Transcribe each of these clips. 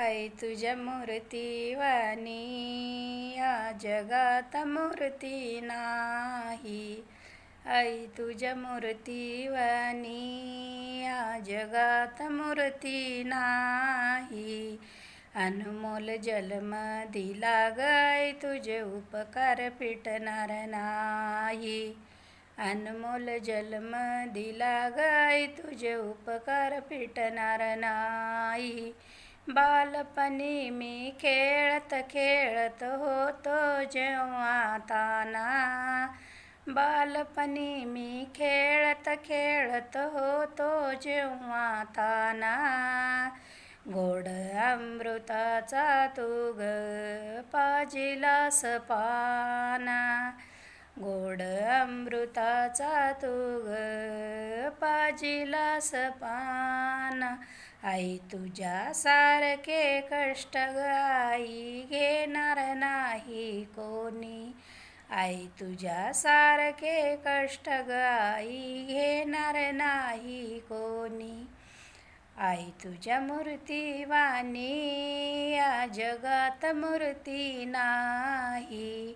आई तुझ्या मूर्तीवाणी या जगात मूर्ती नाही. आई तुझ्या मूर्तीवाणी या जगात मूर्ती नाही. अनमोल जन्म दिला गाय तुझे उपकार फिटणार नाही. अनमोल जन्म दिला गाय तुझे उपकार फिटणार नाही. बालपणी मी खेळत खेळत होतो जेव्हा ताना. बालपणी मी खेळत खेळत होतो जेव्हा ताना. गोड अमृताचा तू ग पाजिलास पाना. गोड अमृताचा तू ग पाजिलास पाना. आई तुझ्यासारखे कष्ट आई घेणार नाही कोणी. आई तुझ्यासारखे कष्ट आई घेणार नाही कोणी. आई तुझ्या मूर्तीवाणी या जगात मूर्ती नाही.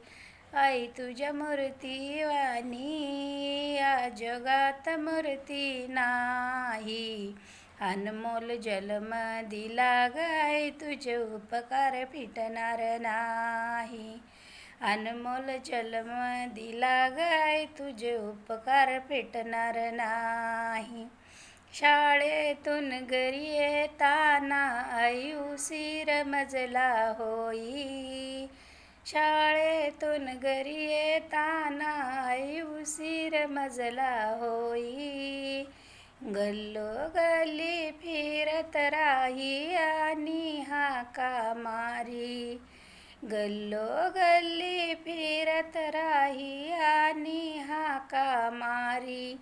आई तुझ्या मूर्तीवाणी या जगात मूर्ती नाही. अनमोल जन्म दिला गाय तुझे उपकार फिटणार नाही. अनमोल जन्म दिला गाय तुझे उपकार फिटणार नाही. शाळेतून घरी येताना आई उशीर मजला होई. शाळेतून घरी येताना आई उशीर मजला होई. गल्लोगल्ली फिरत राही आणि हाका मारी. गल्लोगल्ली फिरत राही आणि हाका मारी.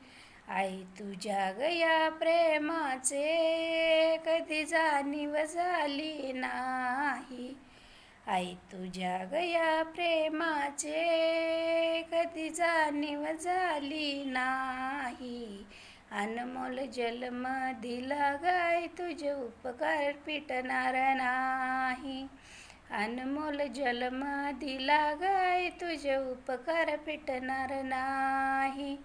आई तुझ्या गया प्रेमाचे कधी जाणीव झाली नाही. आई तुझ्या गया प्रेमाचे कधी जाणीव झाली नाही. अनमोल जन्म दिला गाय तुझे उपकार फिटणार नाही. अनमोल जन्म दिला गाय तुझे उपकार फिटणार नाही.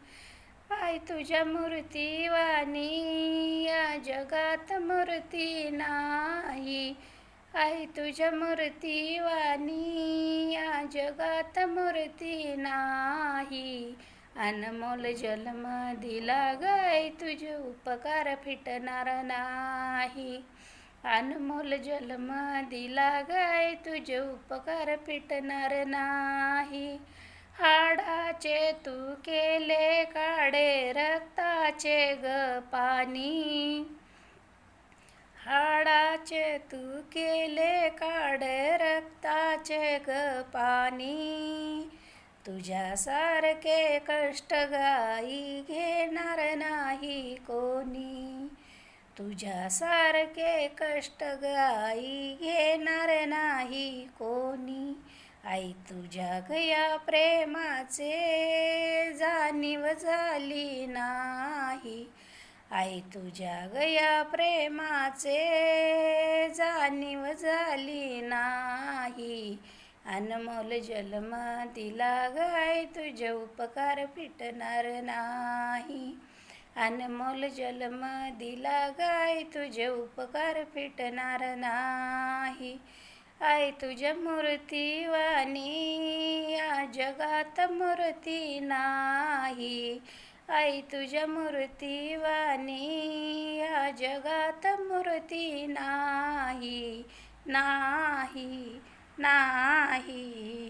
आई तुझ्या मूर्तीवाणी या जगात मूर्ती नाही. आई तुझ्या मूर्तीवाणी या जगात मूर्ती नाही. अनमोल जन्म दिला गाय तुझे उपकार फिटणार नाही. अनमोल जन्म दिला गाय तुझे उपकार फिटणार नाही. हाडाचे तू केले काढे रक्ताचे ग पाणी. हाडाचे तू केले काढे रक्ताचे ग पाणी. तुझ्यासारखे कष्ट गाई घेणार नाही कोणी. तुझ्यासारखे कष्ट गाई घेणार नाही कोणी. आई तुझ्या गया प्रेमाचे जाणीव झाली नाही. आई तुझ्या गया प्रेमाचे जाणीव झाली नाही. अनमोल जन्म दिला गाय तुझे उपकार फिटणार नाही. अनमोल जन्म दिला गाय तुझे उपकार फिटणार नाही. आई तुझ्या मूर्तीवाणी या जगात मूर्ती नाही. आई तुझ्या मूर्तीवाणी या जगात मूर्ती नाही. नाही नाही.